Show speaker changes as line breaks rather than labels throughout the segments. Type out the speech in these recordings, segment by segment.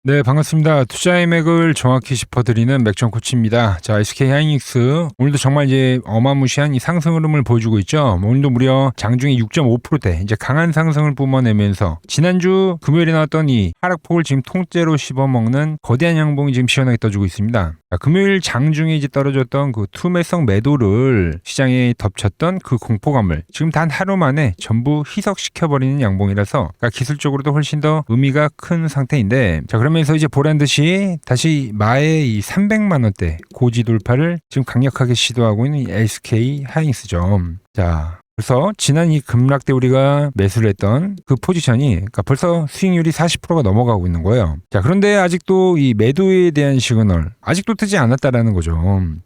네, 반갑습니다. 투자의 맥을 정확히 짚어드리는 맥정 코치입니다. 자, SK 하이닉스 오늘도 정말 이제 어마무시한 이 상승 흐름을 보여주고 있죠. 오늘도 무려 장중에 6.5%대 이제 강한 상승을 뿜어내면서 지난주 금요일에 나왔던 이 하락폭을 지금 통째로 씹어먹는 거대한 양봉이 지금 시원하게 떠주고 있습니다. 자, 금요일 장중에 이제 떨어졌던 그 투매성 매도를 시장에 덮쳤던 그 공포감을 지금 단 하루 만에 전부 희석시켜버리는 양봉이라서 그러니까 기술적으로도 훨씬 더 의미가 큰 상태인데, 자, 그러면서 이제 보란 듯이 다시 마의 이 300만 원대 고지 돌파를 지금 강력하게 시도하고 있는 이 SK 하이닉스죠. 자, 그래서 지난 이 급락 때 우리가 매수를 했던 그 포지션이 그러니까 벌써 수익률이 40%가 넘어가고 있는 거예요. 자, 그런데 아직도 이 매도에 대한 시그널 아직도 뜨지 않았다라는 거죠.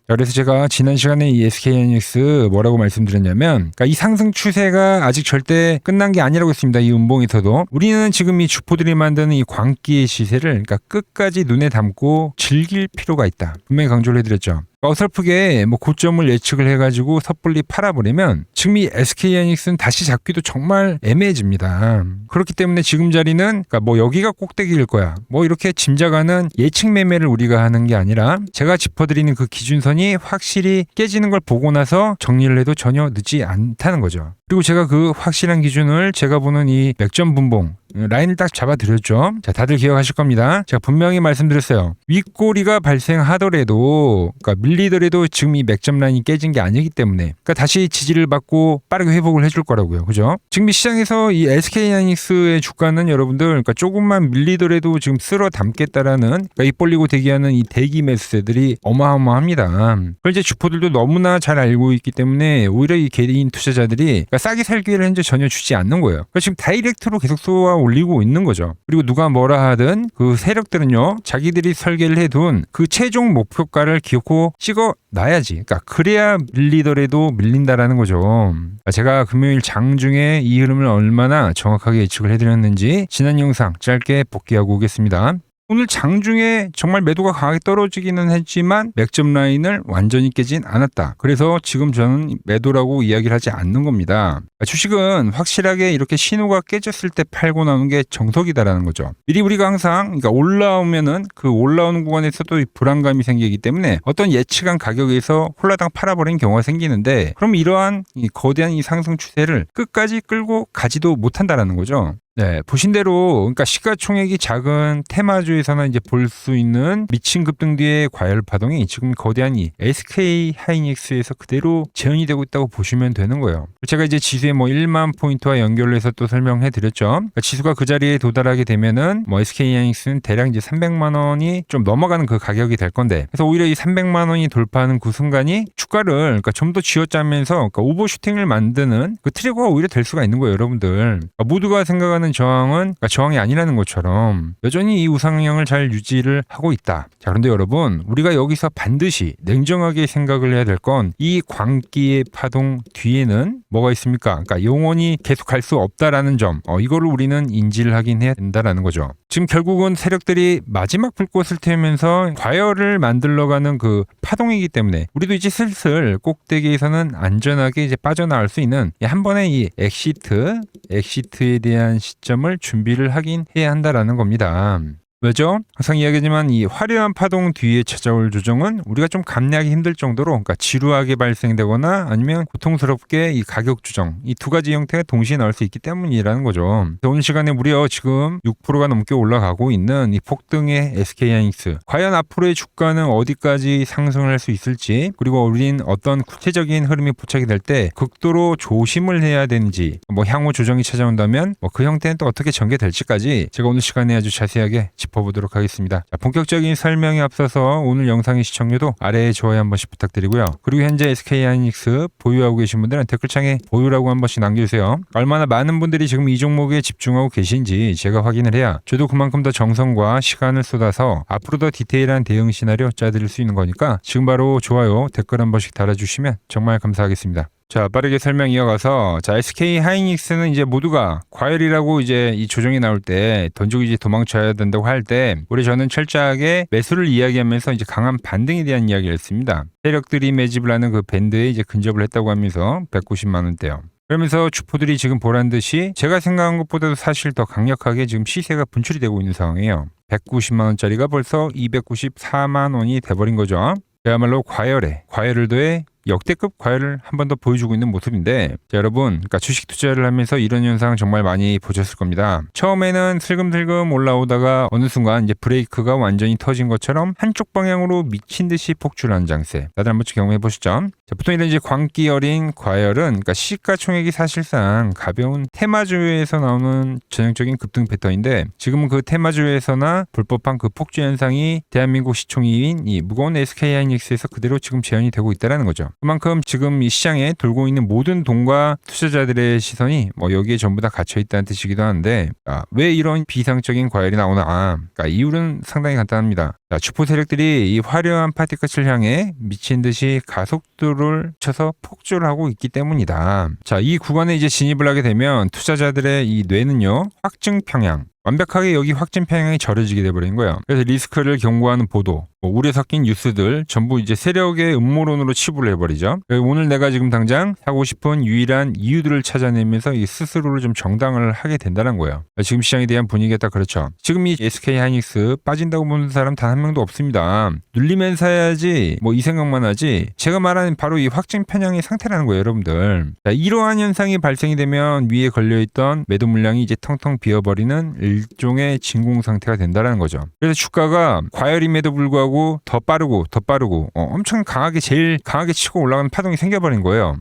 자, 그래서 제가 지난 시간에 이 SK하이닉스 뭐라고 말씀드렸냐면, 그러니까 이 상승 추세가 아직 절대 끝난 게 아니라고 했습니다. 이 음봉에서도 우리는 지금 이 주포들이 만드는 이 광기의 시세를 그러니까 끝까지 눈에 담고 즐길 필요가 있다. 분명히 강조를 해드렸죠. 어설프게 뭐 고점을 예측을 해가지고 섣불리 팔아버리면 지금 이 SK하이닉스는 다시 잡기도 정말 애매해집니다. 그렇기 때문에 지금 자리는 그러니까 뭐 여기가 꼭대기일 거야 뭐 이렇게 짐작하는 예측 매매를 우리가 하는 게 아니라 제가 짚어드리는 그 기준선이 확실히 깨지는 걸 보고 나서 정리를 해도 전혀 늦지 않다는 거죠. 그리고 제가 그 확실한 기준을 제가 보는 이 맥점 분봉 라인을 딱 잡아드렸죠. 자, 다들 기억하실 겁니다. 제가 분명히 말씀드렸어요. 윗꼬리가 발생하더라도 그러니까 밀리더라도 지금 이 맥점 라인이 깨진 게 아니기 때문에 그러니까 다시 지지를 받고 빠르게 회복을 해줄 거라고요. 그죠? 지금 이 시장에서 이 SK하이닉스의 주가는 여러분들 그러니까 조금만 밀리더라도 지금 쓸어 담겠다라는 그러니까 입 벌리고 대기하는 이 대기 매수세들이 어마어마합니다. 그걸 이제 주포들도 너무나 잘 알고 있기 때문에 오히려 이 개인 투자자들이 그러니까 싸게 살 기회를 현재 전혀 주지 않는 거예요. 그러니까 지금 다이렉트로 계속 쏘아 올리고 있는 거죠. 그리고 누가 뭐라 하든 그 세력들은요, 자기들이 설계를 해둔 그 최종 목표가를 기어코 찍어 놔야지. 그러니까 그래야 밀리더라도 밀린다라는 거죠. 제가 금요일 장중에 이 흐름을 얼마나 정확하게 예측을 해드렸는지 지난 영상 짧게 복귀하고 오겠습니다. 오늘 장중에 정말 매도가 강하게 떨어지기는 했지만 맥점 라인을 완전히 깨진 않았다. 그래서 지금 저는 매도라고 이야기를 하지 않는 겁니다. 주식은 확실하게 이렇게 신호가 깨졌을 때 팔고 나오는 게 정석이다라는 거죠. 미리 우리가 항상 그러니까 올라오면은 그 올라오는 구간에서도 불안감이 생기기 때문에 어떤 예측한 가격에서 홀라당 팔아버리는 경우가 생기는데, 그럼 이러한 이 거대한 이 상승 추세를 끝까지 끌고 가지도 못한다라는 거죠. 네, 보신 대로 그러니까 시가총액이 작은 테마주에서는 이제 볼 수 있는 미친 급등 뒤의 과열 파동이 지금 거대한 이 SK 하이닉스에서 그대로 재현이 되고 있다고 보시면 되는 거예요. 제가 이제 지수의 뭐 1만 포인트와 연결해서 또 설명해 드렸죠. 그러니까 지수가 그 자리에 도달하게 되면은 뭐 SK 하이닉스는 대략 이제 300만 원이 좀 넘어가는 그 가격이 될 건데, 그래서 오히려 이 300만 원이 돌파하는 그 순간이 주가를 그러니까 좀 더 쥐어짜면서 그러니까 오버슈팅을 만드는 그 트리거가 오히려 될 수가 있는 거예요, 여러분들. 그러니까 모두가 생각하는 저항은 그러니까 저항이 아니라는 것처럼 여전히 이 우상향을 잘 유지를 하고 있다. 자, 그런데 여러분, 우리가 여기서 반드시 냉정하게 생각을 해야 될 건 이 광기의 파동 뒤에는 뭐가 있습니까? 그러니까 영원히 계속 갈 수 없다라는 점, 이거를 우리는 인지를 하긴 해야 된다라는 거죠. 지금 결국은 세력들이 마지막 불꽃을 태우면서 과열을 만들러가는 그 파동이기 때문에 우리도 이제 슬슬 꼭대기에서는 안전하게 이제 빠져나올 수 있는 한 번의 이 엑시트에 대한 시점을 준비를 하긴 해야 한다라는 겁니다. 왜죠? 항상 이야기하지만 이 화려한 파동 뒤에 찾아올 조정은 우리가 좀 감내하기 힘들 정도로 그러니까 지루하게 발생되거나 아니면 고통스럽게 이 가격 조정, 이 두 가지 형태가 동시에 나올 수 있기 때문이라는 거죠. 오늘 시간에 무려 지금 6%가 넘게 올라가고 있는 이 폭등의 SK하이닉스, 과연 앞으로의 주가는 어디까지 상승을 할 수 있을지, 그리고 우린 어떤 구체적인 흐름이 포착이 될 때 극도로 조심을 해야 되는지, 뭐 향후 조정이 찾아온다면 뭐 그 형태는 또 어떻게 전개될지까지 제가 오늘 시간에 아주 자세하게 짚어보도록 하겠습니다. 자, 본격적인 설명에 앞서서 오늘 영상의 시청률도 아래에 좋아요 한 번씩 부탁드리고요. 그리고 현재 SK하이닉스 보유하고 계신 분들은 댓글창에 보유라고 한 번씩 남겨주세요. 얼마나 많은 분들이 지금 이 종목에 집중하고 계신지 제가 확인을 해야 저도 그만큼 더 정성과 시간을 쏟아서 앞으로 더 디테일한 대응 시나리오 짜드릴 수 있는 거니까 지금 바로 좋아요, 댓글 한 번씩 달아주시면 정말 감사하겠습니다. 자, 빠르게 설명 이어가서, 자, SK 하이닉스는 이제 모두가 과열이라고 이제 이 조정이 나올 때 던지고 이제 도망쳐야 된다고 할 때 우리 저는 철저하게 매수를 이야기하면서 이제 강한 반등에 대한 이야기를 했습니다. 세력들이 매집을 하는 그 밴드에 이제 근접을 했다고 하면서 190만 원대요. 그러면서 주포들이 지금 보란 듯이 제가 생각한 것보다도 사실 더 강력하게 지금 시세가 분출이 되고 있는 상황이에요. 190만 원짜리가 벌써 294만 원이 돼버린 거죠. 그야말로 과열을 더해 역대급 과열을 한 번 더 보여주고 있는 모습인데, 자, 여러분, 그러니까 주식 투자를 하면서 이런 현상 정말 많이 보셨을 겁니다. 처음에는 슬금슬금 올라오다가 어느 순간 이제 브레이크가 완전히 터진 것처럼 한쪽 방향으로 미친 듯이 폭주하는 장세. 다들 한번 경험해 보시죠. 자, 보통 이런 이제 광기 어린 과열은 그러니까 시가총액이 사실상 가벼운 테마주에서 나오는 전형적인 급등 패턴인데, 지금은 그 테마주에서나 불법한 그 폭주 현상이 대한민국 시총인 이 무거운 SK하이닉스에서 그대로 지금 재현이 되고 있다는 거죠. 그만큼 지금 이 시장에 돌고 있는 모든 돈과 투자자들의 시선이 뭐 여기에 전부 다 갇혀 있다는 뜻이기도 하는데, 왜 이런 비상적인 과열이 나오나? 그러니까 이유는 상당히 간단합니다. 주포 세력들이 이 화려한 파티 끝을 향해 미친 듯이 가속도를 쳐서 폭주를 하고 있기 때문이다. 자, 이 구간에 이제 진입을 하게 되면 투자자들의 이 뇌는요, 확증 평양, 완벽하게 여기 확증 평양이 절여지게 돼버린 거예요. 그래서 리스크를 경고하는 보도, 우려 섞인 뉴스들 전부 이제 세력의 음모론으로 치부를 해버리죠. 오늘 내가 지금 당장 사고 싶은 유일한 이유들을 찾아내면서 이 스스로를 좀 정당을 하게 된다는 거예요. 지금 시장에 대한 분위기가 딱 그렇죠. 지금 이 SK하이닉스 빠진다고 보는 사람 단 한 명도 없습니다. 눌리면 사야지 뭐 이 생각만 하지, 제가 말하는 바로 이 확증 편향의 상태라는 거예요, 여러분들. 자, 이러한 현상이 발생이 되면 위에 걸려있던 매도 물량이 이제 텅텅 비어버리는 일종의 진공 상태가 된다는 거죠. 그래서 주가가 과열임에도 불구하고 더 빠르고 엄청 제일 강하게 치고 올라가는 파동이 생겨버린 거예요.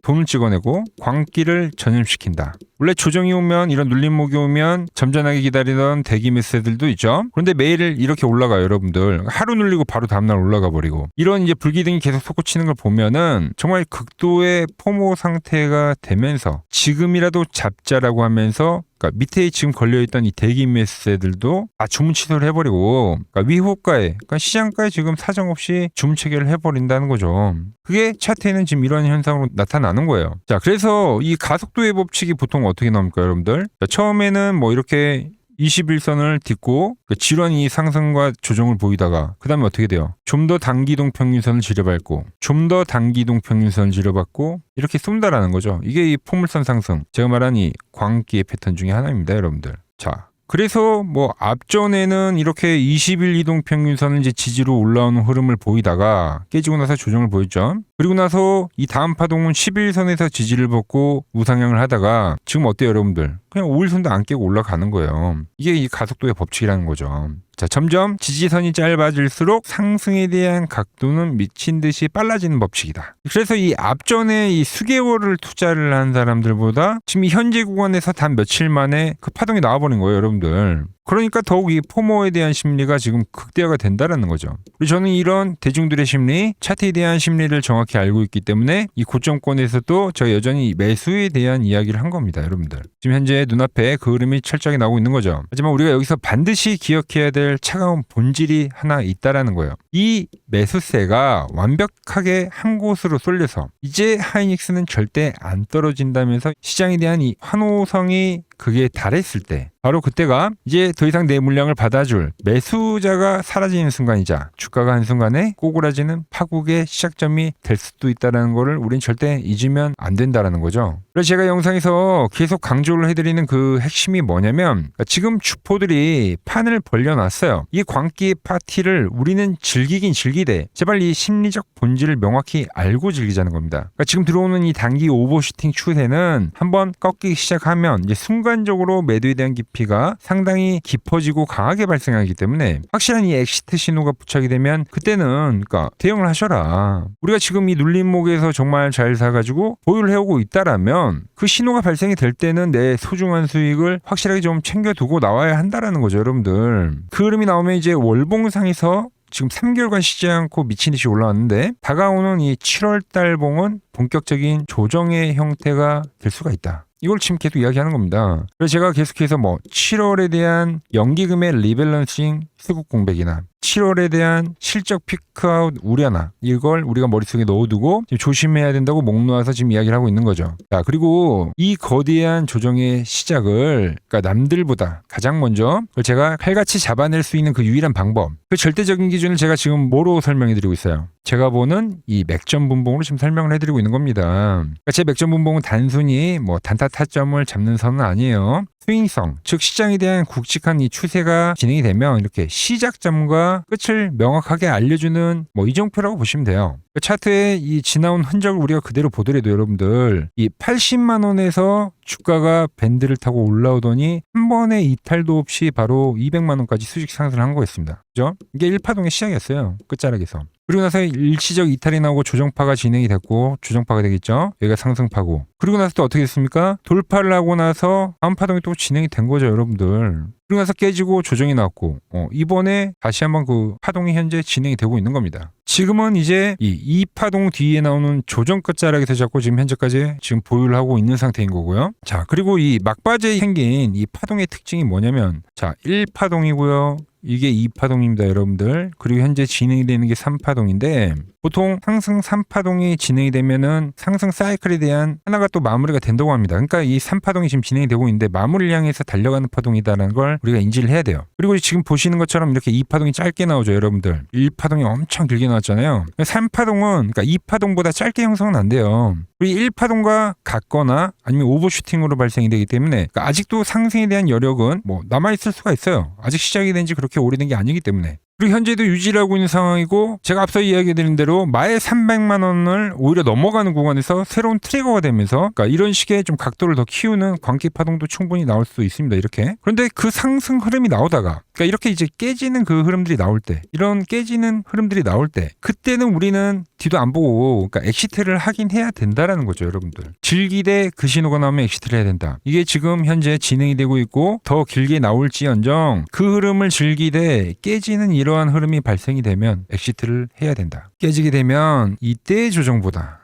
돈을 찍어내고 광기를 전염시킨다. 원래 조정이 오면, 이런 눌림목이 오면 점잖하게 기다리던 대기 매수세들도 있죠. 그런데 매일 이렇게 올라가요, 여러분들. 하루 눌리고 바로 다음날 올라가 버리고. 이런 이제 불기둥이 계속 솟구치는 걸 보면은 정말 극도의 포모 상태가 되면서 지금이라도 잡자라고 하면서, 그러니까 밑에 지금 걸려있던 이 대기 매수세들도 주문 취소를 해버리고, 그러니까 위호가에, 그러니까 시장가에 지금 사정없이 주문 체결을 해버린다는 거죠. 그게 차트에는 지금 이런 현상으로 나타나는 거예요. 자, 그래서 이 가속도의 법칙이 보통 어떻게 나옵니까, 여러분들? 자, 처음에는 뭐 이렇게 21선을 딛고 지루한 상승과 조정을 보이다가 그 다음에 어떻게 돼요? 좀 더 단기동 평균선을 지려밟고, 좀 더 단기동 평균선을 지려받고 이렇게 쏜다라는 거죠. 이게 이 포물선 상승, 제가 말한 이 광기의 패턴 중에 하나입니다, 여러분들. 자, 그래서 뭐 앞전에는 이렇게 20일 이동 평균선을 이제 지지로 올라오는 흐름을 보이다가 깨지고 나서 조정을 보였죠. 그리고 나서 이 다음 파동은 11선에서 지지를 받고 우상향을 하다가 지금 어때요, 여러분들? 그냥 5일선도 안 깨고 올라가는 거예요. 이게 이 가속도의 법칙이라는 거죠. 자, 점점 지지선이 짧아질수록 상승에 대한 각도는 미친 듯이 빨라지는 법칙이다. 그래서 이 앞전에 이 수개월을 투자를 한 사람들보다 지금 이 현재 구간에서 단 며칠 만에 그 파동이 나와버린 거예요, 여러분들. 그러니까 더욱 이 포모에 대한 심리가 지금 극대화가 된다는 거죠. 그리고 저는 이런 대중들의 심리, 차트에 대한 심리를 정확히 알고 있기 때문에 이 고점권에서도 제가 여전히 매수에 대한 이야기를 한 겁니다, 여러분들. 지금 현재 눈앞에 그 흐름이 철저하게 나오고 있는 거죠. 하지만 우리가 여기서 반드시 기억해야 될 차가운 본질이 하나 있다라는 거예요. 이 매수세가 완벽하게 한 곳으로 쏠려서 이제 하이닉스는 절대 안 떨어진다면서 시장에 대한 이 환호성이 그게 달했을 때, 바로 그때가 이제 더 이상 내 물량을 받아줄 매수자가 사라지는 순간이자 주가가 한순간에 꼬그라지는 파국의 시작점이 될 수도 있다는 거를 우린 절대 잊으면 안 된다라는 거죠. 그래서 제가 영상에서 계속 강조를 해드리는 그 핵심이 뭐냐면, 지금 주포들이 판을 벌려놨어요. 이 광기의 파티를 우리는 즐기긴 즐기되 제발 이 심리적 본질을 명확히 알고 즐기자는 겁니다. 그러니까 지금 들어오는 이 단기 오버슈팅 추세는 한번 꺾이기 시작하면 이제 순간적으로 매도에 대한 깊이가 상당히 깊어지고 강하게 발생하기 때문에 확실한 이 엑시트 신호가 부착이 되면 그때는 그러니까 대응을 하셔라. 우리가 지금 이 눌림목에서 정말 잘 사가지고 보유를 해오고 있다라면 그 신호가 발생이 될 때는 내 소중한 수익을 확실하게 좀 챙겨두고 나와야 한다라는 거죠, 여러분들. 그 흐름이 나오면 이제 월봉상에서 지금 3개월간 쉬지 않고 미친 듯이 올라왔는데 다가오는 이 7월 달봉은 본격적인 조정의 형태가 될 수가 있다. 이걸 지금 계속 이야기하는 겁니다. 그래서 제가 계속해서 7월에 대한 연기금의 리밸런싱 수급 공백이나 7월에 대한 실적 피크아웃 우려나 이걸 우리가 머릿속에 넣어두고 지금 조심해야 된다고 목 놓아서 지금 이야기를 하고 있는 거죠. 자, 그리고 이 거대한 조정의 시작을 그러니까 남들보다 가장 먼저 그걸 제가 칼같이 잡아낼 수 있는 그 유일한 방법, 그 절대적인 기준을 제가 지금 뭐로 설명해 드리고 있어요? 제가 보는 이 맥점 분봉으로 지금 설명을 해드리고 있는 겁니다. 그러니까 제 맥점 분봉은 단순히 뭐 단타 타점을 잡는 선은 아니에요. 스윙성, 즉 시장에 대한 굵직한 이 추세가 진행이 되면 이렇게 시작점과 끝을 명확하게 알려주는 뭐 이정표라고 보시면 돼요. 그 차트에 이 지나온 흔적을 우리가 그대로 보더라도 여러분들 이 80만 원에서 주가가 밴드를 타고 올라오더니 한 번의 이탈도 없이 바로 200만 원까지 수직 상승을 한 거였습니다. 그죠? 이게 1파동의 시작이었어요. 끝자락에서. 그리고 나서 일시적 이탈이 나오고 조정파가 진행이 됐고 조정파가 되겠죠. 여기가 상승파고. 그리고 나서 또 어떻게 됐습니까? 돌파를 하고 나서 다음 파동이 또 진행이 된 거죠, 여러분들. 그리고 나서 깨지고 조정이 나왔고 이번에 다시 한번 그 파동이 현재 진행이 되고 있는 겁니다. 지금은 이제 이 파동 뒤에 나오는 조정 끝자락에서 잡고 지금 현재까지 지금 보유를 하고 있는 상태인 거고요. 자, 그리고 이 막바지에 생긴 이 파동의 특징이 뭐냐면 자, 1파동이고요. 이게 2파동입니다, 여러분들. 그리고 현재 진행이 되는 게 3파동인데 보통 상승 3파동이 진행이 되면은 상승 사이클에 대한 하나가 또 마무리가 된다고 합니다. 그러니까 이 3파동이 지금 진행이 되고 있는데 마무리를 향해서 달려가는 파동이다라는 걸 우리가 인지를 해야 돼요. 그리고 지금 보시는 것처럼 이렇게 2파동이 짧게 나오죠, 여러분들. 1파동이 엄청 길게 나왔잖아요. 3파동은 그러니까 2파동보다 짧게 형성은 안 돼요. 그리고 1파동과 같거나 아니면 오버슈팅으로 발생이 되기 때문에 그러니까 아직도 상승에 대한 여력은 뭐 남아있을 수가 있어요. 아직 시작이 된 지 그렇게 오래된 게 아니기 때문에. 그리고 현재도 유지를 하고 있는 상황이고 제가 앞서 이야기드린 대로 마의 300만 원을 오히려 넘어가는 구간에서 새로운 트리거가 되면서 그러니까 이런 식의 좀 각도를 더 키우는 광기 파동도 충분히 나올 수 있습니다. 이렇게. 그런데 그 상승 흐름이 나오다가 그러니까 이렇게 이제 깨지는 그 흐름들이 나올 때 이런 깨지는 흐름들이 나올 때 그때는 우리는 뒤도 안 보고 그러니까 엑시트를 하긴 해야 된다라는 거죠, 여러분들. 즐기되 그 신호가 나오면 엑시트를 해야 된다. 이게 지금 현재 진행이 되고 있고 더 길게 나올지언정 그 흐름을 즐기되 깨지는 이러한 흐름이 발생이 되면 엑시트를 해야 된다. 깨지게 되면 이때의 조정보다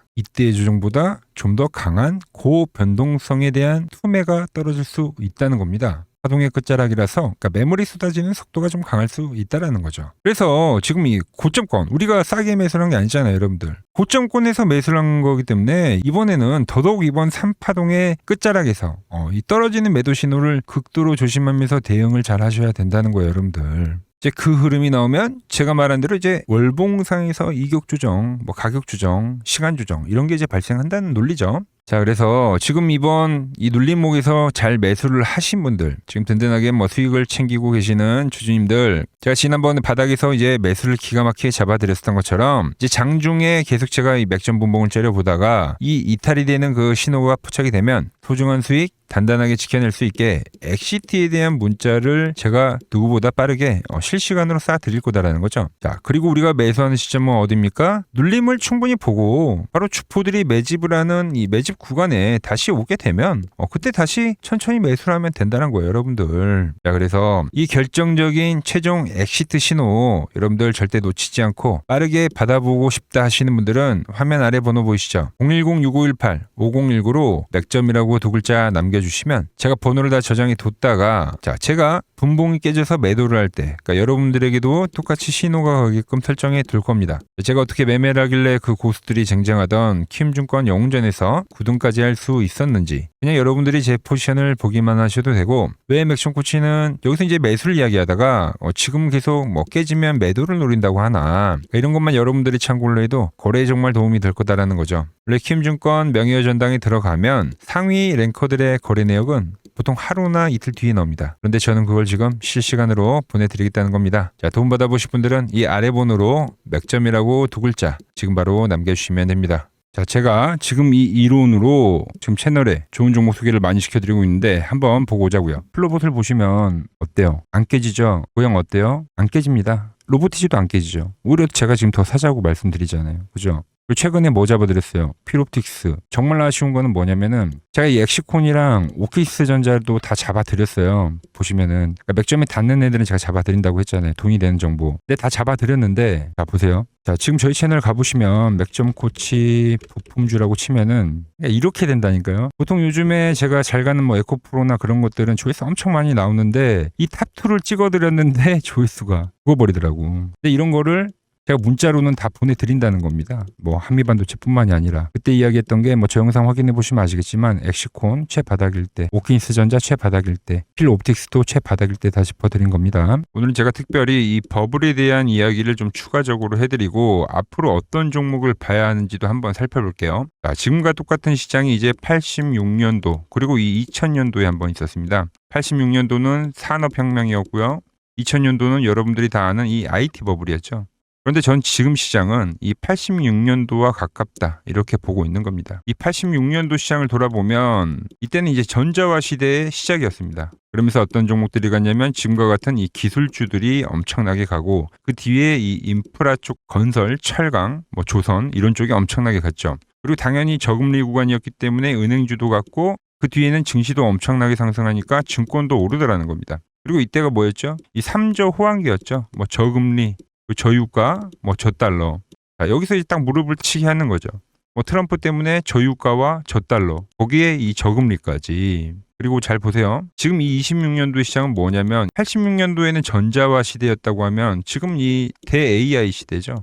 좀 더 강한 고변동성에 대한 투매가 떨어질 수 있다는 겁니다. 파동의 끝자락이라서 그러니까 매물이 쏟아지는 속도가 좀 강할 수 있다라는 거죠. 그래서 지금 이 고점권 우리가 싸게 매수를 한 게 아니잖아요, 여러분들. 고점권에서 매수를 한 거기 때문에 이번에는 더더욱 이번 3파동의 끝자락에서 이 떨어지는 매도 신호를 극도로 조심하면서 대응을 잘 하셔야 된다는 거예요, 여러분들. 이제 그 흐름이 나오면 제가 말한 대로 이제 월봉상에서 이격 조정, 뭐 가격 조정, 시간 조정 이런 게 이제 발생한다는 논리죠. 자, 그래서 지금 이번 이 눌림목에서 잘 매수를 하신 분들, 지금 든든하게 뭐 수익을 챙기고 계시는 주주님들, 제가 지난번 바닥에서 이제 매수를 기가 막히게 잡아드렸었던 것처럼 이제 장중에 계속 제가 이 맥점 분봉을 째려보다가 이 이탈이 되는 그 신호가 포착이 되면 소중한 수익 단단하게 지켜낼 수 있게 엑시트에 대한 문자를 제가 누구보다 빠르게 실시간으로 쏴드릴 거다라는 거죠. 자, 그리고 우리가 매수하는 시점은 어디입니까? 눌림을 충분히 보고 바로 주포들이 매집을 하는 이 매집 구간에 다시 오게 되면 그때 다시 천천히 매수를 하면 된다는 거예요, 여러분들. 자, 그래서 이 결정적인 최종 엑시트 신호 여러분들 절대 놓치지 않고 빠르게 받아보고 싶다 하시는 분들은 화면 아래 번호 보이시죠? 010-6518-5019로 맥점이라고 두 글자 남겨주시면 제가 번호를 다 저장해 뒀다가 자, 제가 분봉이 깨져서 매도를 할 때 그러니까 여러분들에게도 똑같이 신호가 가게끔 설정해 둘 겁니다. 제가 어떻게 매매를 하길래 그 고수들이 쟁쟁하던 키움증권 영웅전에서 9등까지 할 수 있었는지 그냥 여러분들이 제 포지션을 보기만 하셔도 되고 왜 맥션 코치는 여기서 이제 매수를 이야기하다가 지금 계속 뭐 깨지면 매도를 노린다고 하나 이런 것만 여러분들이 참고를 해도 거래에 정말 도움이 될 거다라는 거죠. 원래 키움증권 명예의 전당에 들어가면 상위 랭커들의 거래 내역은 보통 하루나 이틀 뒤에 나옵니다. 그런데 저는 그걸 지금 실시간으로 보내드리겠다는 겁니다. 자, 도움 받아보실 분들은 이 아래 번호로 맥점이라고 두 글자 지금 바로 남겨주시면 됩니다. 자, 제가 지금 이 이론으로 지금 채널에 좋은 종목 소개를 많이 시켜드리고 있는데 한번 보고 오자고요. 플로봇을 보시면 어때요? 안 깨지죠? 모양 어때요? 안 깨집니다. 로보티지도 안 깨지죠. 오히려 제가 지금 더 사자고 말씀드리잖아요. 그죠? 그리고 최근에 뭐 잡아드렸어요? 필옵틱스. 정말 아쉬운 거는 뭐냐면은 제가 이 엑시콘이랑 오키스 전자도 다 잡아드렸어요. 보시면은 그러니까 맥점에 닿는 애들은 제가 잡아드린다고 했잖아요. 돈이 되는 정보. 근데 다 잡아드렸는데 자 보세요. 자 지금 저희 채널 가보시면 맥점 코치 부품주라고 치면은 이렇게 된다니까요. 보통 요즘에 제가 잘 가는 뭐 에코프로나 그런 것들은 조회수 엄청 많이 나오는데 이 탑2를 찍어드렸는데 조회수가 죽어버리더라고. 근데 이런 거를 제가 문자로는 다 보내드린다는 겁니다. 뭐 한미반도체뿐만이 아니라 그때 이야기했던 게 뭐 저 영상 확인해 보시면 아시겠지만 엑시콘 최바닥일 때, 오킨스 전자 최바닥일 때, 필옵틱스도 최바닥일 때 다 짚어드린 겁니다. 오늘은 제가 특별히 이 버블에 대한 이야기를 좀 추가적으로 해드리고 앞으로 어떤 종목을 봐야 하는지도 한번 살펴볼게요. 자, 지금과 똑같은 시장이 이제 86년도 그리고 이 2000년도에 한번 있었습니다. 86년도는 산업혁명이었고요. 2000년도는 여러분들이 다 아는 이 IT 버블이었죠. 그런데 전 지금 시장은 이 86년도와 가깝다 이렇게 보고 있는 겁니다. 이 86년도 시장을 돌아보면 이때는 이제 전자화 시대의 시작이었습니다. 그러면서 어떤 종목들이 갔냐면 지금과 같은 이 기술주들이 엄청나게 가고 그 뒤에 이 인프라 쪽 건설, 철강, 뭐 조선 이런 쪽이 엄청나게 갔죠. 그리고 당연히 저금리 구간이었기 때문에 은행주도 갔고 그 뒤에는 증시도 엄청나게 상승하니까 증권도 오르더라는 겁니다. 그리고 이때가 뭐였죠? 이 3저 호황기였죠. 뭐 저금리, 저유가, 뭐 저달러. 자, 여기서 이제 딱 무릎을 치게 하는 거죠. 뭐 트럼프 때문에 저유가와 저달러, 거기에 이 저금리까지. 그리고 잘 보세요. 지금 이 26년도의 시장은 뭐냐면 86년도에는 전자화 시대였다고 하면 지금 이 대 AI 시대죠.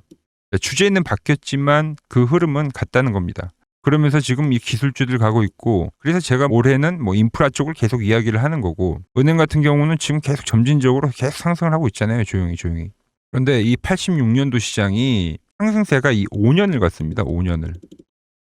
주제는 바뀌었지만 그 흐름은 같다는 겁니다. 그러면서 지금 이 기술주들 가고 있고 그래서 제가 올해는 뭐 인프라 쪽을 계속 이야기를 하는 거고 은행 같은 경우는 지금 계속 점진적으로 계속 상승을 하고 있잖아요. 조용히. 그런데 이 86년도 시장이 상승세가 이 5년을 갔습니다. 5년을.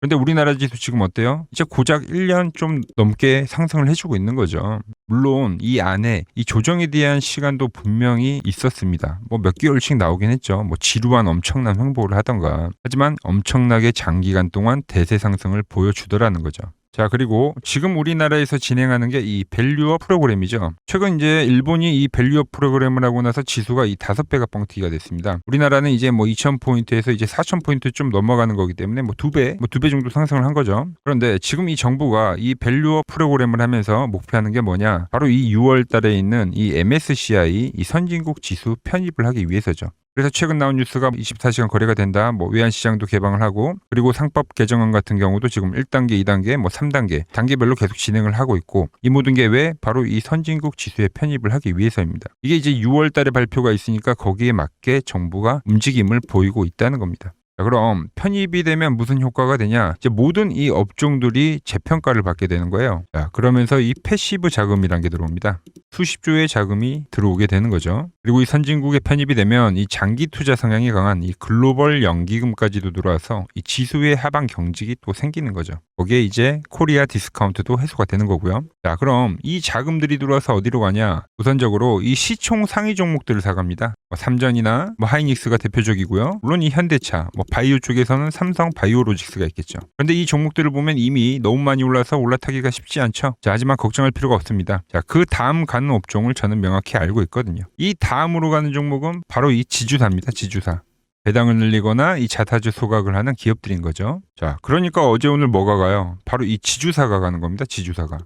그런데 우리나라 지수 지금 어때요? 이제 고작 1년 좀 넘게 상승을 해주고 있는 거죠. 물론 이 안에 이 조정에 대한 시간도 분명히 있었습니다. 뭐 몇 개월씩 나오긴 했죠. 뭐 지루한 엄청난 횡보를 하던가. 하지만 엄청나게 장기간 동안 대세 상승을 보여주더라는 거죠. 자, 그리고 지금 우리나라에서 진행하는 게 이 밸류업 프로그램이죠. 최근 이제 일본이 이 밸류업 프로그램을 하고 나서 지수가 이 5배가 뻥튀기가 됐습니다. 우리나라는 이제 뭐 2000포인트에서 이제 4000포인트 좀 넘어가는 거기 때문에 뭐 2배 정도 상승을 한 거죠. 그런데 지금 이 정부가 이 밸류업 프로그램을 하면서 목표하는 게 뭐냐? 바로 이 6월 달에 있는 이 MSCI 이 선진국 지수 편입을 하기 위해서죠. 그래서 최근 나온 뉴스가 24시간 거래가 된다. 뭐 외환시장도 개방을 하고 그리고 상법 개정안 같은 경우도 지금 1단계, 2단계, 뭐 3단계 단계별로 계속 진행을 하고 있고 이 모든 게 왜? 바로 이 선진국 지수에 편입을 하기 위해서입니다. 이게 이제 6월 달에 발표가 있으니까 거기에 맞게 정부가 움직임을 보이고 있다는 겁니다. 자, 그럼 편입이 되면 무슨 효과가 되냐? 이제 모든 이 업종들이 재평가를 받게 되는 거예요. 자, 그러면서 이 패시브 자금이란 게 들어옵니다. 수십조의 자금이 들어오게 되는 거죠. 그리고 이 선진국에 편입이 되면 이 장기 투자 성향이 강한 이 글로벌 연기금까지도 들어와서 이 지수의 하방 경직이 또 생기는 거죠. 거기에 이제 코리아 디스카운트도 해소가 되는 거고요. 자, 그럼 이 자금들이 들어와서 어디로 가냐? 우선적으로 이 시총 상위 종목들을 사갑니다. 뭐 삼전이나 뭐 하이닉스가 대표적이고요. 물론 이 현대차, 뭐 바이오 쪽에서는 삼성 바이오로직스가 있겠죠. 그런데 이 종목들을 보면 이미 너무 많이 올라서 올라타기가 쉽지 않죠. 자, 하지만 걱정할 필요가 없습니다. 자, 그 다음 가는 업종을 저는 명확히 알고 있거든요. 이 다음으로 가는 종목은 바로 이 지주사입니다. 지주사. 배당을 늘리거나 이 자사주 소각을 하는 기업들인 거죠. 자, 그러니까 어제 오늘 뭐가 가요? 바로 이 지주사가 가는 겁니다. 지주사가.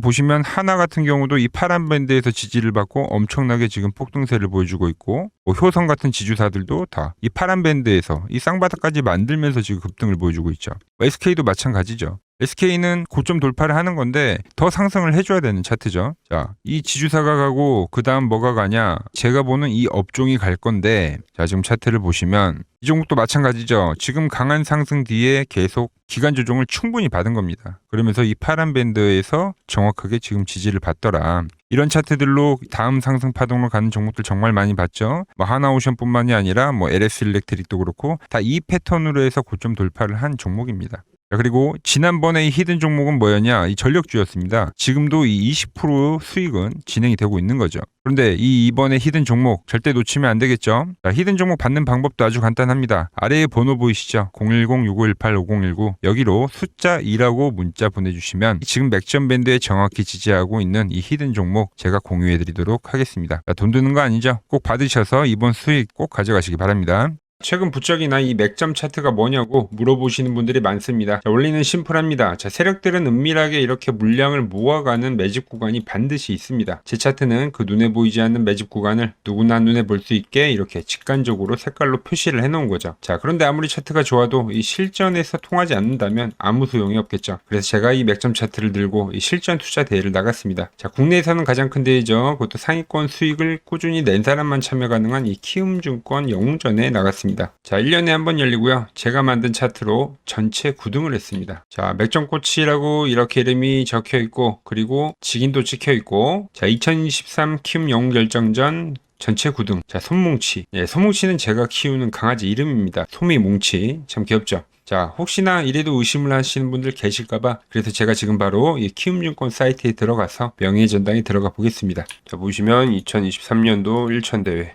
보시면 하나 같은 경우도 이 파란 밴드에서 지지를 받고 엄청나게 지금 폭등세를 보여주고 있고 뭐 효성 같은 지주사들도 다 이 파란 밴드에서 이 쌍바닥까지 만들면서 지금 급등을 보여주고 있죠. SK도 마찬가지죠. SK는 고점 돌파를 하는 건데 더 상승을 해줘야 되는 차트죠. 자, 이 지주사가 가고 그 다음 뭐가 가냐? 제가 보는 이 업종이 갈 건데 자, 지금 차트를 보시면 이 종목도 마찬가지죠. 지금 강한 상승 뒤에 계속 기간 조정을 충분히 받은 겁니다. 그러면서 이 파란 밴드에서 정확하게 지금 지지를 받더라. 이런 차트들로 다음 상승 파동으로 가는 종목들 정말 많이 봤죠. 뭐 하나오션뿐만이 아니라 뭐 LS 일렉트릭도 그렇고 다 이 패턴으로 해서 고점 돌파를 한 종목입니다. 자, 그리고 지난번에 이 히든 종목은 뭐였냐? 이 전력주였습니다. 지금도 이 20% 수익은 진행이 되고 있는 거죠. 그런데 이번에 히든 종목 절대 놓치면 안 되겠죠? 자, 히든 종목 받는 방법도 아주 간단합니다. 아래에 번호 보이시죠? 010-6518-5019 여기로 숫자 2라고 문자 보내주시면 지금 맥점 밴드에 정확히 지지하고 있는 이 히든 종목 제가 공유해드리도록 하겠습니다. 자, 돈 드는 거 아니죠? 꼭 받으셔서 이번 수익 꼭 가져가시기 바랍니다. 최근 부쩍이나 이 맥점 차트가 뭐냐고 물어보시는 분들이 많습니다. 자, 원리는 심플합니다. 자, 세력들은 은밀하게 이렇게 물량을 모아가는 매집 구간이 반드시 있습니다. 제 차트는 그 눈에 보이지 않는 매집 구간을 누구나 눈에 볼 수 있게 이렇게 직관적으로 색깔로 표시를 해놓은 거죠. 자, 그런데 아무리 차트가 좋아도 이 실전에서 통하지 않는다면 아무 소용이 없겠죠. 그래서 제가 이 맥점 차트를 들고 이 실전 투자 대회를 나갔습니다. 자, 국내에서는 가장 큰 대회죠. 그것도 상위권 수익을 꾸준히 낸 사람만 참여 가능한 이 키움증권 영웅전에 나갔습니다. 자, 1년에 한 번 열리고요. 제가 만든 차트로 전체 9등을 했습니다. 자, 맥점코치라고 이렇게 이름이 적혀 있고, 그리고 직인도 찍혀 있고, 자, 2023 키움 영웅 결정전 전체 9등. 자, 솜뭉치. 예, 솜뭉치는 제가 키우는 강아지 이름입니다. 솜이뭉치. 참 귀엽죠? 자, 혹시나 이래도 의심을 하시는 분들 계실까봐 그래서 제가 지금 바로 이 키움증권 사이트에 들어가서 명예전당에 들어가 보겠습니다. 자, 보시면 2023년도 1천대회.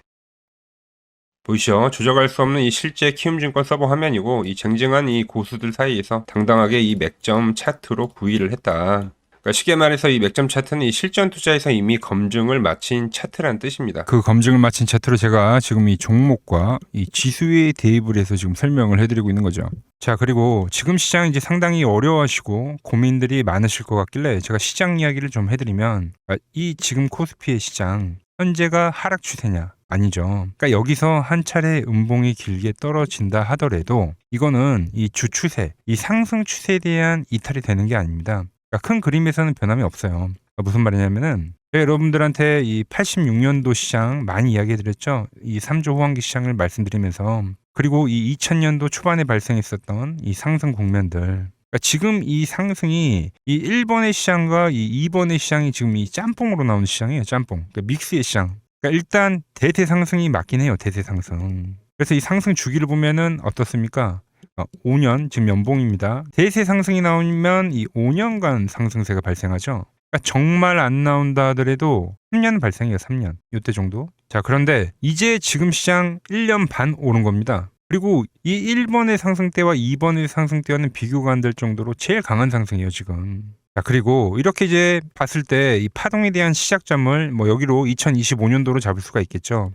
보이시죠? 조작할 수 없는 이 실제 키움증권 서버 화면이고, 이 쟁쟁한 이 고수들 사이에서 당당하게 이 맥점 차트로 구의를 했다. 그러니까 쉽게 말해서 이 맥점 차트는 이 실전 투자에서 이미 검증을 마친 차트란 뜻입니다. 그 검증을 마친 차트로 제가 지금 이 종목과 이 지수에 대입을 해서 지금 설명을 해드리고 있는 거죠. 자, 그리고 지금 시장 이제 상당히 어려워하시고 고민들이 많으실 것 같길래 제가 시장 이야기를 좀 해드리면, 이 지금 코스피의 시장 현재가 하락 추세냐? 아니죠. 그러니까 여기서 한 차례 음봉이 길게 떨어진다 하더라도 이거는 이 주추세, 이 상승 추세에 대한 이탈이 되는 게 아닙니다. 그러니까 큰 그림에서는 변함이 없어요. 그러니까 무슨 말이냐면은 제가 여러분들한테 이 86년도 시장 많이 이야기해드렸죠. 이 3조 호황기 시장을 말씀드리면서, 그리고 이 2000년도 초반에 발생했었던 이 상승 국면들. 그러니까 지금 이 상승이 이 1번의 시장과 이 2번의 시장이 지금 이 짬뽕으로 나오는 시장이에요. 짬뽕. 그러니까 믹스의 시장. 그러니까 일단 대세 상승이 맞긴 해요. 대세 상승. 그래서 이 상승 주기를 보면은 어떻습니까? 5년, 지금 연봉입니다. 대세 상승이 나오면 이 5년간 상승세가 발생하죠. 그러니까 정말 안 나온다 하더라도 3년 발생해요. 3년. 이때 정도. 자, 그런데 이제 지금 시장 1년 반 오른 겁니다. 그리고 이 1번의 상승 때와 2번의 상승 때와는 비교가 안 될 정도로 제일 강한 상승이에요, 지금. 자, 그리고 이렇게 이제 봤을 때 이 파동에 대한 시작점을 뭐 여기로 2025년도로 잡을 수가 있겠죠.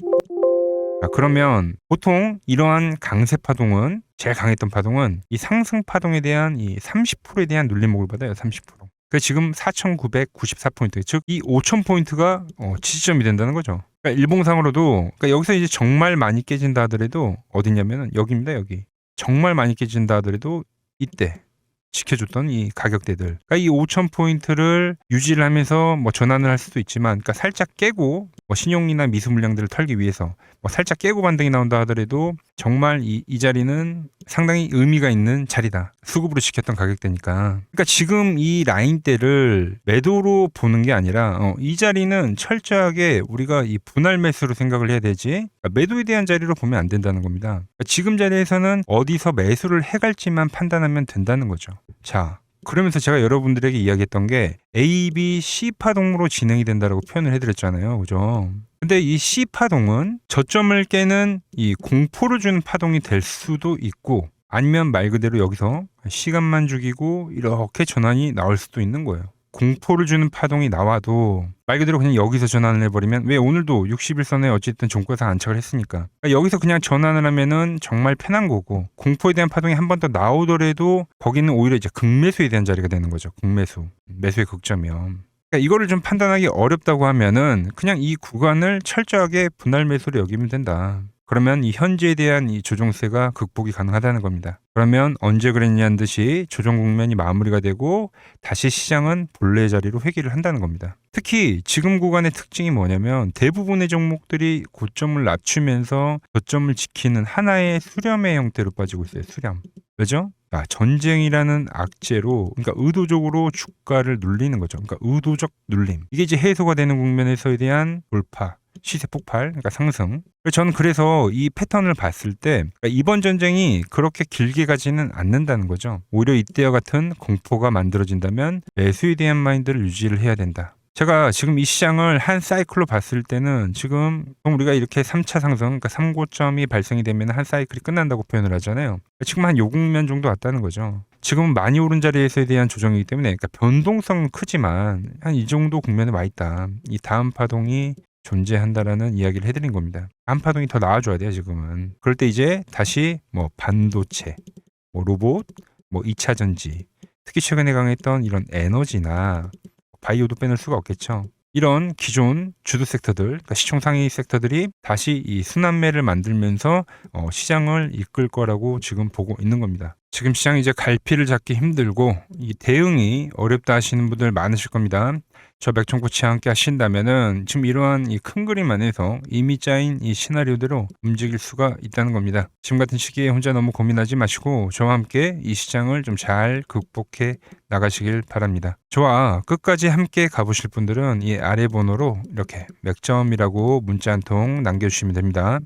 자, 그러면 보통 이러한 강세 파동은, 제일 강했던 파동은 이 상승 파동에 대한 이 30%에 대한 눌림목을 받아요. 30%. 그 지금 4,994포인트, 즉 이 5,000포인트가 지지점이 된다는 거죠. 그러니까 일봉상으로도, 그러니까 여기서 이제 정말 많이 깨진다 하더라도 어디냐면은 여기입니다. 여기. 정말 많이 깨진다 하더라도 이때 지켜줬던 이 가격대들. 그러니까 이 5,000포인트를 유지를 하면서 뭐 전환을 할 수도 있지만, 그러니까 살짝 깨고 뭐 신용이나 미수 물량들을 털기 위해서 뭐 살짝 깨고 반등이 나온다 하더라도 정말 이 자리는 상당히 의미가 있는 자리다. 수급으로 지켰던 가격대니까. 그러니까 지금 이 라인대를 매도로 보는 게 아니라 이 자리는 철저하게 우리가 이 분할 매수로 생각을 해야 되지, 그러니까 매도에 대한 자리로 보면 안 된다는 겁니다. 그러니까 지금 자리에서는 어디서 매수를 해갈지만 판단하면 된다는 거죠. 자, 그러면서 제가 여러분들에게 이야기했던 게 A, B, C 파동으로 진행이 된다라고 표현을 해드렸잖아요. 그죠? 근데 이 C 파동은 저점을 깨는 이 공포를 주는 파동이 될 수도 있고, 아니면 말 그대로 여기서 시간만 죽이고 이렇게 전환이 나올 수도 있는 거예요. 공포를 주는 파동이 나와도 말 그대로 그냥 여기서 전환을 해버리면, 왜 오늘도 60일선에 어쨌든 종가상 안착을 했으니까, 그러니까 여기서 그냥 전환을 하면은 정말 편한 거고, 공포에 대한 파동이 한 번 더 나오더라도 거기는 오히려 이제 극매수에 대한 자리가 되는 거죠. 극매수, 매수의 극점이요. 그러니까 이거를 좀 판단하기 어렵다고 하면은 그냥 이 구간을 철저하게 분할 매수로 여기면 된다. 그러면 이 현재에 대한 이 조정세가 극복이 가능하다는 겁니다. 그러면 언제 그랬냐는 듯이 조정 국면이 마무리가 되고 다시 시장은 본래의 자리로 회귀를 한다는 겁니다. 특히 지금 구간의 특징이 뭐냐면 대부분의 종목들이 고점을 낮추면서 저점을 지키는 하나의 수렴의 형태로 빠지고 있어요. 수렴. 왜죠? 전쟁이라는 악재로, 그러니까 의도적으로 주가를 눌리는 거죠. 그러니까 의도적 눌림. 이게 이제 해소가 되는 국면에서에 대한 돌파, 시세 폭발, 그러니까 상승. 저는 그래서 이 패턴을 봤을 때 이번 전쟁이 그렇게 길게 가지는 않는다는 거죠. 오히려 이때와 같은 공포가 만들어진다면 매수에 대한 마인드를 유지를 해야 된다. 제가 지금 이 시장을 한 사이클로 봤을 때는 지금 우리가 이렇게 3차 상승, 그러니까 3고점이 발생이 되면 한 사이클이 끝난다고 표현을 하잖아요. 지금 한 요 국면 정도 왔다는 거죠. 지금은 많이 오른 자리에서에 대한 조정이기 때문에, 그러니까 변동성은 크지만 한 이 정도 국면에 와 있다. 이 다음 파동이 존재한다라는 이야기를 해드린 겁니다. 한파동이 더 나아져야 돼요, 지금은. 그럴 때 이제 다시 뭐 반도체, 뭐 로봇, 뭐 2차 전지, 특히 최근에 강했던 이런 에너지나 바이오도 빼놓을 수가 없겠죠. 이런 기존 주도 섹터들, 그러니까 시총 상위 섹터들이 다시 이 순환매를 만들면서 시장을 이끌 거라고 지금 보고 있는 겁니다. 지금 시장이 이제 갈피를 잡기 힘들고 이 대응이 어렵다 하시는 분들 많으실 겁니다. 저 맥종코치와 함께 하신다면은 지금 이러한 이 큰 그림 안에서 이미 짜인 이 시나리오대로 움직일 수가 있다는 겁니다. 지금 같은 시기에 혼자 너무 고민하지 마시고 저와 함께 이 시장을 좀 잘 극복해 나가시길 바랍니다. 저와 끝까지 함께 가보실 분들은 이 아래 번호로 이렇게 맥점이라고 문자 한 통 남겨주시면 됩니다.